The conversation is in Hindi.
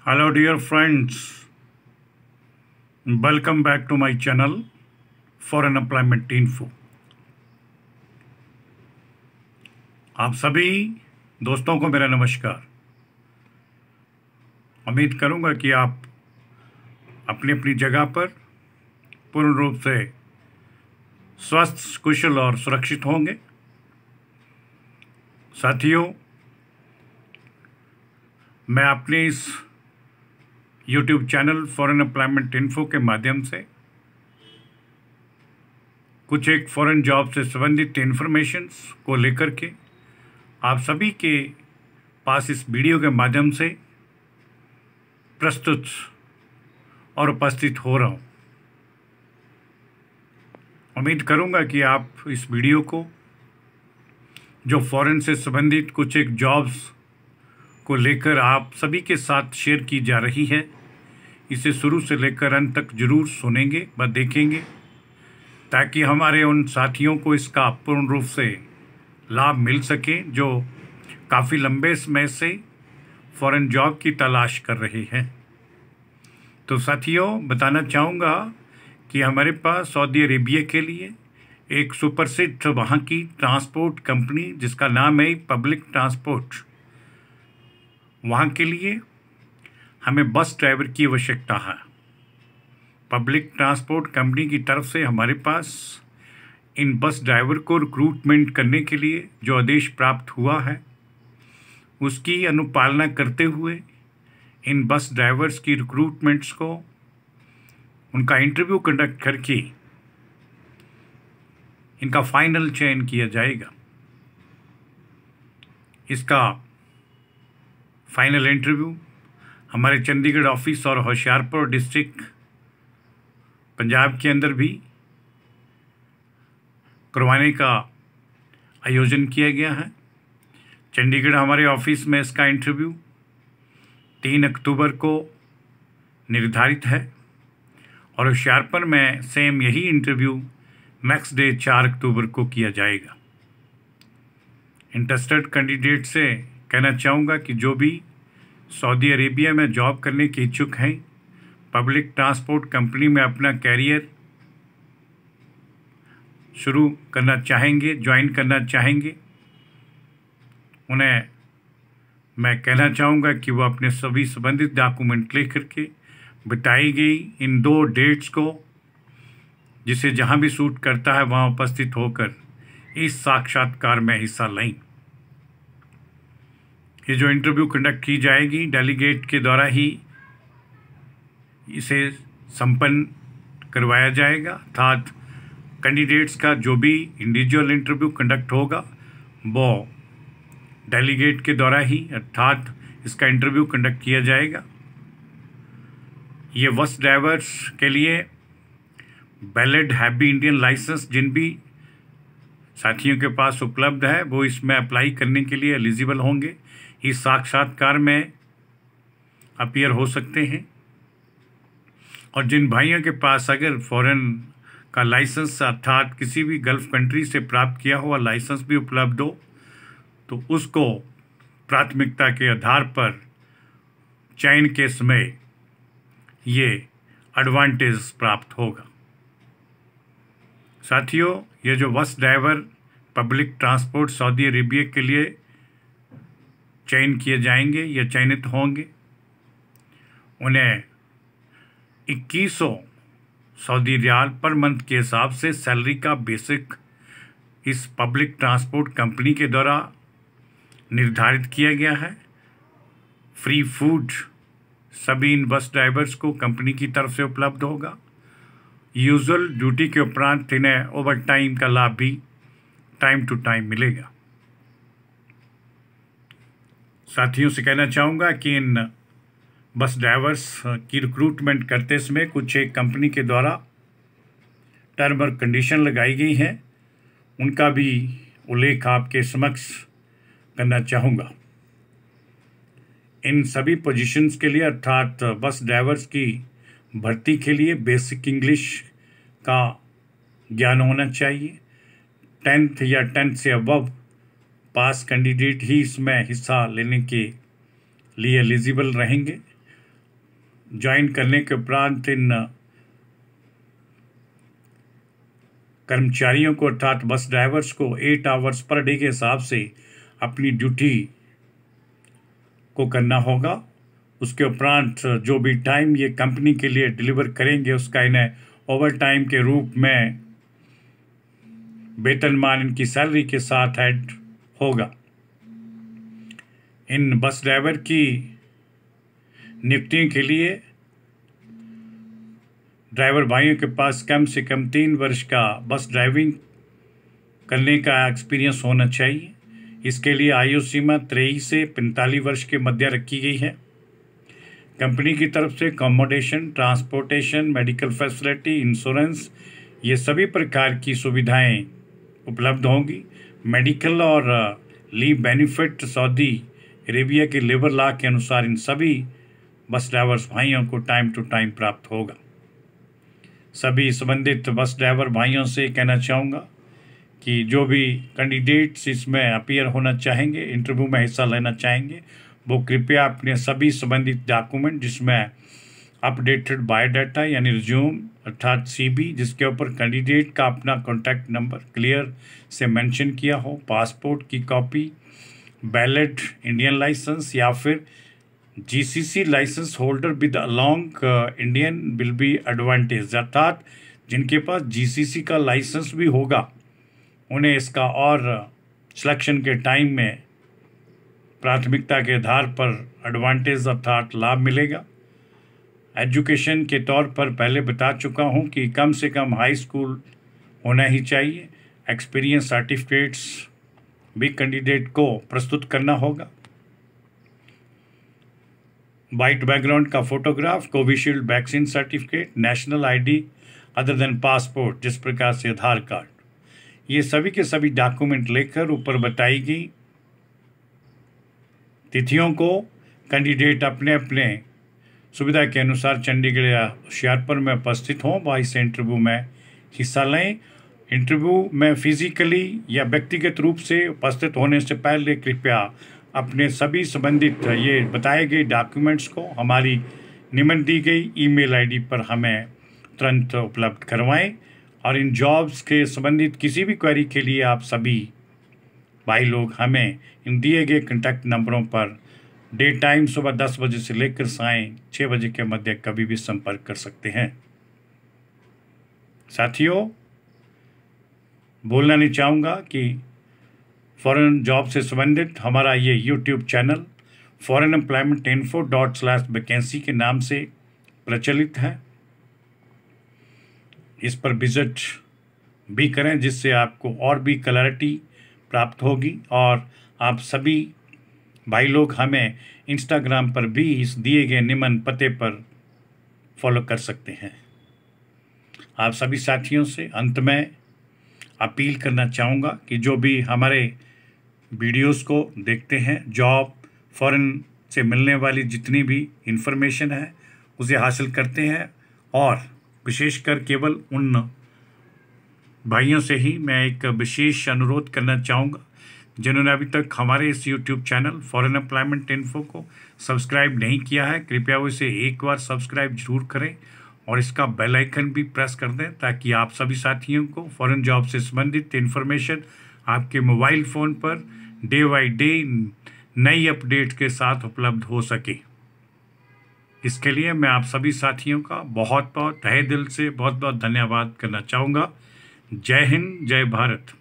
Hello dear friends, welcome back to my channel Foreign Employment Info। आप सभी दोस्तों को मेरा नमस्कार। उम्मीद करूंगा कि आप अपनी अपनी जगह पर पूर्ण रूप से स्वस्थ, कुशल और सुरक्षित होंगे। साथियों, मैं अपने इस YouTube channel foreign employment info के माध्यम से कुछ एक फॉरेन जॉब से संबंधित इन्फॉर्मेशंस को लेकर के आप सभी के पास इस वीडियो के माध्यम से प्रस्तुत और उपस्थित हो रहा हूँ। उम्मीद करूँगा कि आप इस वीडियो को, जो फॉरेन से संबंधित कुछ एक जॉब्स को लेकर आप सभी के साथ शेयर की जा रही है, इसे शुरू से लेकर अंत तक जरूर सुनेंगे व देखेंगे, ताकि हमारे उन साथियों को इसका पूर्ण रूप से लाभ मिल सके जो काफ़ी लंबे समय से फॉरेन जॉब की तलाश कर रहे हैं। तो साथियों, बताना चाहूँगा कि हमारे पास सऊदी अरेबिया के लिए एक सुप्रसिद्ध वहाँ की ट्रांसपोर्ट कंपनी जिसका नाम है पब्लिक ट्रांसपोर्ट, वहाँ के लिए हमें बस ड्राइवर की आवश्यकता है। पब्लिक ट्रांसपोर्ट कंपनी की तरफ से हमारे पास इन बस ड्राइवर को रिक्रूटमेंट करने के लिए जो आदेश प्राप्त हुआ है, उसकी अनुपालना करते हुए इन बस ड्राइवर्स की रिक्रूटमेंट्स को, उनका इंटरव्यू कंडक्ट करके इनका फाइनल चयन किया जाएगा। इसका फाइनल इंटरव्यू हमारे चंडीगढ़ ऑफिस और होशियारपुर डिस्ट्रिक्ट पंजाब के अंदर भी करवाने का आयोजन किया गया है। चंडीगढ़ हमारे ऑफिस में इसका इंटरव्यू 3 अक्टूबर को निर्धारित है और होशियारपुर में सेम यही इंटरव्यू नेक्स्ट डे 4 अक्टूबर को किया जाएगा। इंटरेस्टेड कैंडिडेट से कहना चाहूँगा कि जो भी सऊदी अरेबिया में जॉब करने के इच्छुक हैं, पब्लिक ट्रांसपोर्ट कंपनी में अपना कैरियर शुरू करना चाहेंगे, ज्वाइन करना चाहेंगे, उन्हें मैं कहना चाहूँगा कि वो अपने सभी संबंधित डॉक्यूमेंट ले करके बताई गई इन 2 डेट्स को, जिसे जहाँ भी सूट करता है वहाँ उपस्थित होकर इस साक्षात्कार में हिस्सा लें। ये जो इंटरव्यू कंडक्ट की जाएगी डेलीगेट के द्वारा ही इसे संपन्न करवाया जाएगा, अर्थात कैंडिडेट्स का जो भी इंडिविजुअल इंटरव्यू कंडक्ट होगा वो डेलीगेट के द्वारा ही, अर्थात इसका इंटरव्यू कंडक्ट किया जाएगा। ये बस ड्राइवर्स के लिए वैलिड हैवी इंडियन लाइसेंस जिन भी साथियों के पास उपलब्ध है वो इसमें अप्लाई करने के लिए एलिजिबल होंगे, इस साक्षात्कार में अपीयर हो सकते हैं। और जिन भाइयों के पास अगर फॉरेन का लाइसेंस अर्थात किसी भी गल्फ कंट्री से प्राप्त किया हुआ लाइसेंस भी उपलब्ध हो, तो उसको प्राथमिकता के आधार पर चयन के समय ये एडवांटेज प्राप्त होगा। साथियों, ये जो bus driver public transport Saudi Arabia के लिए चयन किए जाएंगे या चयनित होंगे, उन्हें 2100 सऊदी रियाल पर मंथ के हिसाब से सैलरी का बेसिक इस पब्लिक ट्रांसपोर्ट कंपनी के द्वारा निर्धारित किया गया है। फ्री फूड सभी इन बस ड्राइवर्स को कंपनी की तरफ से उपलब्ध होगा। यूजुअल ड्यूटी के उपरांत इन्हें ओवर टाइम का लाभ भी टाइम टू टाइम मिलेगा। साथियों से कहना चाहूँगा कि इन बस ड्राइवर्स की रिक्रूटमेंट करते समय कुछ एक कंपनी के द्वारा टर्म और कंडीशन लगाई गई हैं, उनका भी उल्लेख आपके समक्ष करना चाहूँगा। इन सभी पोजीशंस के लिए अर्थात बस ड्राइवर्स की भर्ती के लिए बेसिक इंग्लिश का ज्ञान होना चाहिए। 10th या 10th से अबव पास कैंडिडेट ही इसमें हिस्सा लेने के लिए एलिजिबल रहेंगे। ज्वाइन करने के उपरांत इन कर्मचारियों को अर्थात बस ड्राइवर्स को 8 आवर्स पर डे के हिसाब से अपनी ड्यूटी को करना होगा। उसके उपरांत जो भी टाइम ये कंपनी के लिए डिलीवर करेंगे उसका इन्हें ओवर टाइम के रूप में वेतनमान इनकी सैलरी के साथ ऐड होगा। इन बस ड्राइवर की नियुक्ति के लिए ड्राइवर भाइयों के पास कम से कम 3 वर्ष का बस ड्राइविंग करने का एक्सपीरियंस होना चाहिए। इसके लिए आयु सीमा 23 से 45 वर्ष के मध्य रखी गई है। कंपनी की तरफ से accommodation, transportation, medical facility, insurance, ये सभी प्रकार की सुविधाएं उपलब्ध होंगी। मेडिकल और लीव बेनिफिट सऊदी अरेबिया के लेबर लॉ के अनुसार इन सभी बस ड्राइवर्स भाइयों को टाइम टू टाइम प्राप्त होगा। सभी संबंधित बस ड्राइवर भाइयों से कहना चाहूँगा कि जो भी कैंडिडेट्स इसमें अपीयर होना चाहेंगे, इंटरव्यू में हिस्सा लेना चाहेंगे, वो कृपया अपने सभी संबंधित डॉक्यूमेंट जिसमें अपडेटेड बायोडाटा यानी रिज्यूम अर्थात सीबी जिसके ऊपर कैंडिडेट का अपना कॉन्टैक्ट नंबर क्लियर से मेंशन किया हो, पासपोर्ट की कॉपी, वैलिड इंडियन लाइसेंस या फिर GCC licence holder with along Indian will be advantage, अर्थात जिनके पास जीसीसी का लाइसेंस भी होगा उन्हें इसका और सिलेक्शन के टाइम में प्राथमिकता के आधार पर एडवांटेज अर्थात लाभ मिलेगा। एजुकेशन के तौर पर पहले बता चुका हूं कि कम से कम हाई स्कूल होना ही चाहिए। एक्सपीरियंस सर्टिफिकेट्स भी कैंडिडेट को प्रस्तुत करना होगा। वाइट बैकग्राउंड का photograph, Covishield vaccine certificate, national ID other than passport जिस प्रकार से आधार कार्ड, ये सभी के सभी डॉक्यूमेंट लेकर ऊपर बताई गई तिथियों को कैंडिडेट अपने अपने सुविधा के अनुसार चंडीगढ़ या होशियारपुर में उपस्थित हों व इस इंटरव्यू में हिस्सा लें। इंटरव्यू में फिजिकली या व्यक्तिगत रूप से उपस्थित होने से पहले कृपया अपने सभी संबंधित ये बताए गए डॉक्यूमेंट्स को हमारी निम्न दी गई ईमेल आईडी पर हमें तुरंत उपलब्ध करवाएं। और इन जॉब्स के संबंधित किसी भी क्वेरी के लिए आप सभी भाई लोग हमें इन दिए गए कॉन्टैक्ट नंबरों पर डे टाइम सुबह 10 बजे से लेकर सायं 6 बजे के मध्य कभी भी संपर्क कर सकते हैं। साथियों, बोलना नहीं चाहूँगा कि फॉरेन जॉब से संबंधित हमारा ये यूट्यूब चैनल foreignemploymentinfo./vacancy के नाम से प्रचलित है। इस पर विजिट भी करें जिससे आपको और भी क्लैरिटी प्राप्त होगी। और आप सभी भाई लोग हमें इंस्टाग्राम पर भी इस दिए गए निम्न पते पर फॉलो कर सकते हैं। आप सभी साथियों से अंत में अपील करना चाहूँगा कि जो भी हमारे वीडियोस को देखते हैं, जॉब फॉरेन से मिलने वाली जितनी भी इंफॉर्मेशन है उसे हासिल करते हैं, और विशेषकर केवल उन भाइयों से ही मैं एक विशेष अनुरोध करना चाहूँगा जिन्होंने अभी तक हमारे इस YouTube channel foreign employment info को सब्सक्राइब नहीं किया है, कृपया वो इसे एक बार सब्सक्राइब जरूर करें और इसका बेल आइकन भी प्रेस कर दें ताकि आप सभी साथियों को फॉरेन जॉब से संबंधित इन्फॉर्मेशन आपके mobile phone per day by day नई अपडेट के साथ उपलब्ध हो सके। इसके लिए मैं आप सभी साथियों का बहुत बहुत तहे दिल से बहुत बहुत धन्यवाद करना चाहूँगा। जय हिंद, जय भारत।